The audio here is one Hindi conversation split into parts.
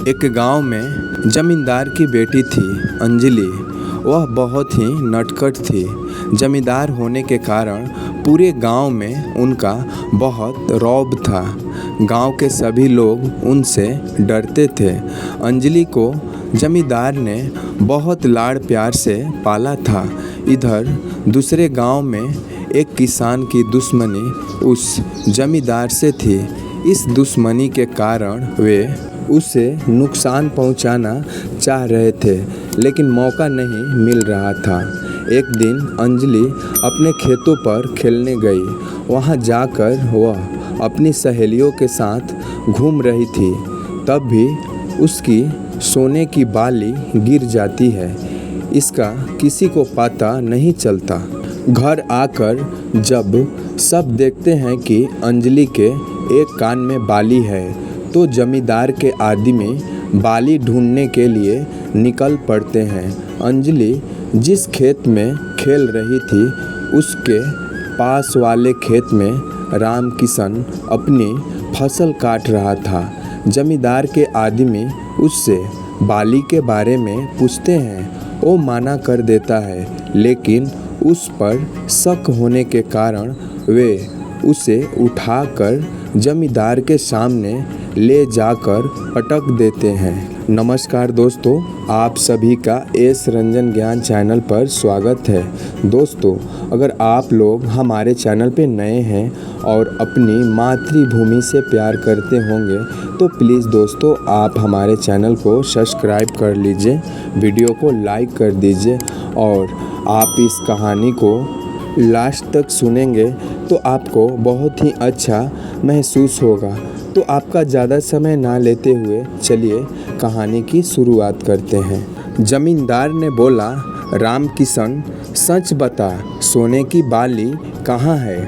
एक गांव में जमींदार की बेटी थी अंजलि। वह बहुत ही नटखट थी। जमींदार होने के कारण पूरे गांव में उनका बहुत रौब था। गांव के सभी लोग उनसे डरते थे। अंजलि को जमींदार ने बहुत लाड़ प्यार से पाला था। इधर दूसरे गांव में एक किसान की दुश्मनी उस जमींदार से थी। इस दुश्मनी के कारण वे उसे नुकसान पहुंचाना चाह रहे थे, लेकिन मौका नहीं मिल रहा था। एक दिन अंजलि अपने खेतों पर खेलने गई। वहां जाकर वह अपनी सहेलियों के साथ घूम रही थी। तब भी उसकी सोने की बाली गिर जाती है। इसका किसी को पता नहीं चलता। घर आकर जब सब देखते हैं कि अंजलि के एक कान में बाली है, तो जमींदार के आदमी बाली ढूंढने के लिए निकल पड़ते हैं। अंजलि जिस खेत में खेल रही थी, उसके पास वाले खेत में रामकिशन अपनी फसल काट रहा था। जमींदार के आदमी उससे बाली के बारे में पूछते हैं। वो मना कर देता है, लेकिन उस पर शक होने के कारण वे उसे उठाकर जमींदार के सामने ले जाकर पटक देते हैं। नमस्कार दोस्तों, आप सभी का एस रंजन ज्ञान चैनल पर स्वागत है। दोस्तों, अगर आप लोग हमारे चैनल पे नए हैं और अपनी मातृभूमि से प्यार करते होंगे, तो प्लीज़ दोस्तों आप हमारे चैनल को सब्सक्राइब कर लीजिए, वीडियो को लाइक कर दीजिए और आप इस कहानी को लास्ट तक सुनेंगे तो आपको बहुत ही अच्छा महसूस होगा। तो आपका ज़्यादा समय ना लेते हुए चलिए कहानी की शुरुआत करते हैं। जमींदार ने बोला, रामकिशन सच बता, सोने की बाली कहाँ है?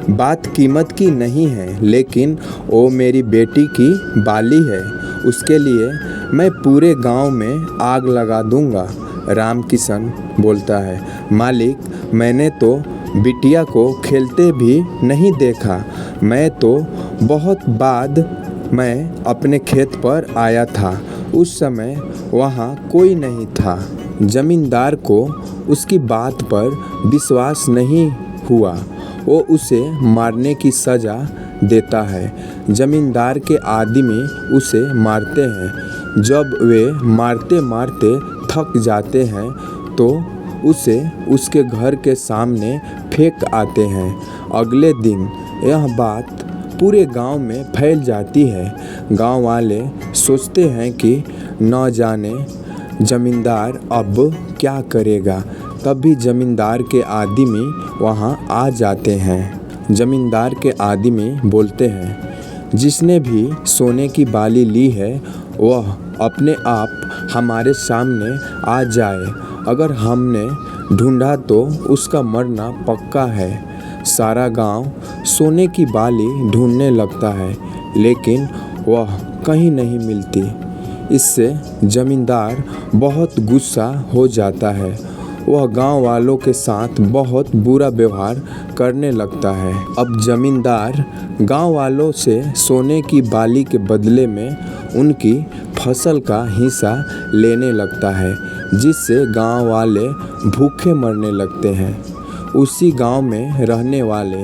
बात कीमत की नहीं है, लेकिन वो मेरी बेटी की बाली है। उसके लिए मैं पूरे गांव में आग लगा दूंगा। रामकिशन बोलता है, मालिक, मैंने तो बिटिया को खेलते भी नहीं देखा। मैं तो बहुत बाद मैं अपने खेत पर आया था। उस समय वहाँ कोई नहीं था। जमींदार को उसकी बात पर विश्वास नहीं हुआ। वो उसे मारने की सज़ा देता है। जमींदार के आदमी उसे मारते हैं। जब वे मारते मारते थक जाते हैं तो उसे उसके घर के सामने फेंक आते हैं। अगले दिन यह बात पूरे गांव में फैल जाती है। गांव वाले सोचते हैं कि न जाने जमींदार अब क्या करेगा। तभी जमींदार के आदमी वहां आ जाते हैं। जमींदार के आदमी बोलते हैं, जिसने भी सोने की बाली ली है वह अपने आप हमारे सामने आ जाए। अगर हमने ढूंढा तो उसका मरना पक्का है। सारा गांव सोने की बाली ढूंढने लगता है, लेकिन वह कहीं नहीं मिलती। इससे जमींदार बहुत गुस्सा हो जाता है। वह गांव वालों के साथ बहुत बुरा व्यवहार करने लगता है। अब जमींदार गांव वालों से सोने की बाली के बदले में उनकी फसल का हिस्सा लेने लगता है, जिससे गांव वाले भूखे मरने लगते हैं। उसी गांव में रहने वाले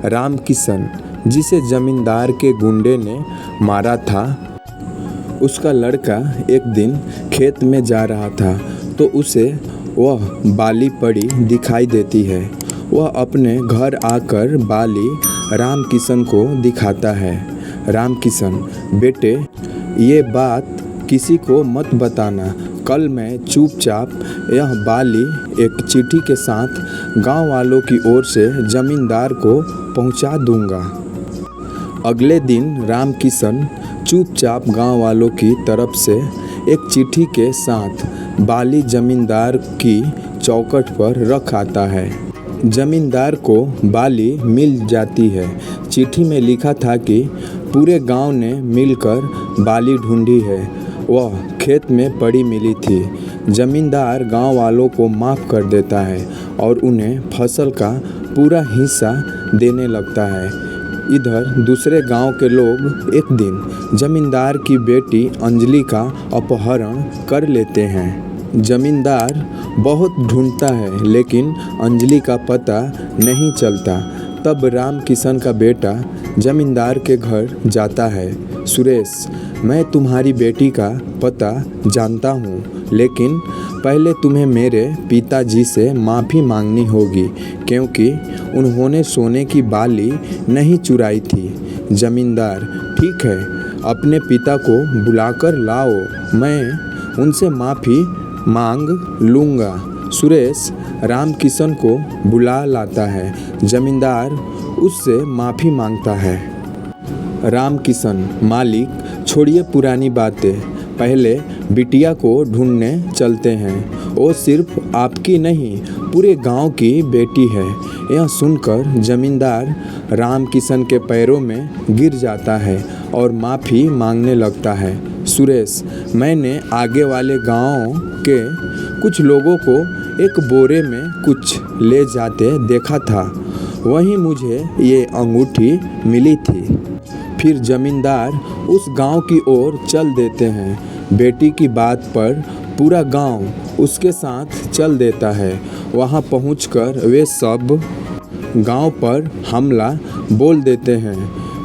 रामकिशन, जिसे जमींदार के गुंडे ने मारा था, उसका लड़का एक दिन खेत में जा रहा था तो उसे वह बाली पड़ी दिखाई देती है। वह अपने घर आकर बाली रामकिशन को दिखाता है। रामकिशन, बेटे, ये बात किसी को मत बताना। कल मैं चुपचाप यह बाली एक चिट्ठी के साथ गांव वालों की ओर से जमींदार को पहुंचा दूंगा। अगले दिन रामकिशन चुपचाप गांव वालों की तरफ से एक चिट्ठी के साथ बाली जमींदार की चौखट पर रख आता है। जमींदार को बाली मिल जाती है। चिट्ठी में लिखा था कि पूरे गांव ने मिलकर बाली ढूंढी है। वह खेत में पड़ी मिली थी। जमींदार गांव वालों को माफ़ कर देता है और उन्हें फसल का पूरा हिस्सा देने लगता है। इधर दूसरे गांव के लोग एक दिन जमींदार की बेटी अंजलि का अपहरण कर लेते हैं। जमींदार बहुत ढूंढता है लेकिन अंजलि का पता नहीं चलता। तब राम किशन का बेटा जमींदार के घर जाता है। सुरेश, मैं तुम्हारी बेटी का पता जानता हूँ, लेकिन पहले तुम्हें मेरे पिताजी से माफ़ी मांगनी होगी क्योंकि उन्होंने सोने की बाली नहीं चुराई थी। जमींदार, ठीक है, अपने पिता को बुलाकर लाओ, मैं उनसे माफ़ी मांग लूँगा। सुरेश राम किशन को बुला लाता है। जमींदार उससे माफ़ी मांगता है। राम किशन, मालिक छोड़िए पुरानी बातें, पहले बिटिया को ढूंढने चलते हैं। वो सिर्फ आपकी नहीं, पूरे गांव की बेटी है। यह सुनकर जमींदार राम किशन के पैरों में गिर जाता है और माफ़ी मांगने लगता है। सुरेश, मैंने आगे वाले गांव के कुछ लोगों को एक बोरे में कुछ ले जाते देखा था, वहीं मुझे ये अंगूठी मिली थी। फिर जमींदार उस गांव की ओर चल देते हैं। बेटी की बात पर पूरा गांव उसके साथ चल देता है। वहां पहुंचकर वे सब गांव पर हमला बोल देते हैं।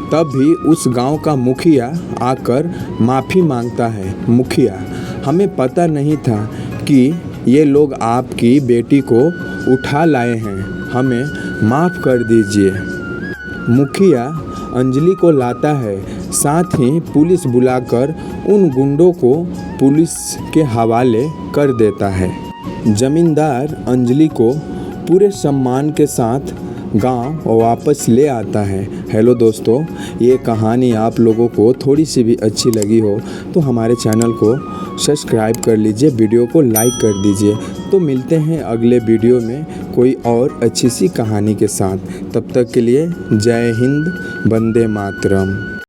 तभी उस गांव का मुखिया आकर माफ़ी मांगता है। मुखिया, हमें पता नहीं था कि ये लोग आपकी बेटी को उठा लाए हैं, हमें माफ़ कर दीजिए। मुखिया अंजलि को लाता है, साथ ही पुलिस बुलाकर उन गुंडों को पुलिस के हवाले कर देता है। जमींदार अंजलि को पूरे सम्मान के साथ गांव वापस ले आता है। हेलो दोस्तों, ये कहानी आप लोगों को थोड़ी सी भी अच्छी लगी हो तो हमारे चैनल को सब्सक्राइब कर लीजिए, वीडियो को लाइक कर दीजिए। तो मिलते हैं अगले वीडियो में कोई और अच्छी सी कहानी के साथ। तब तक के लिए जय हिंद, वंदे मातरम।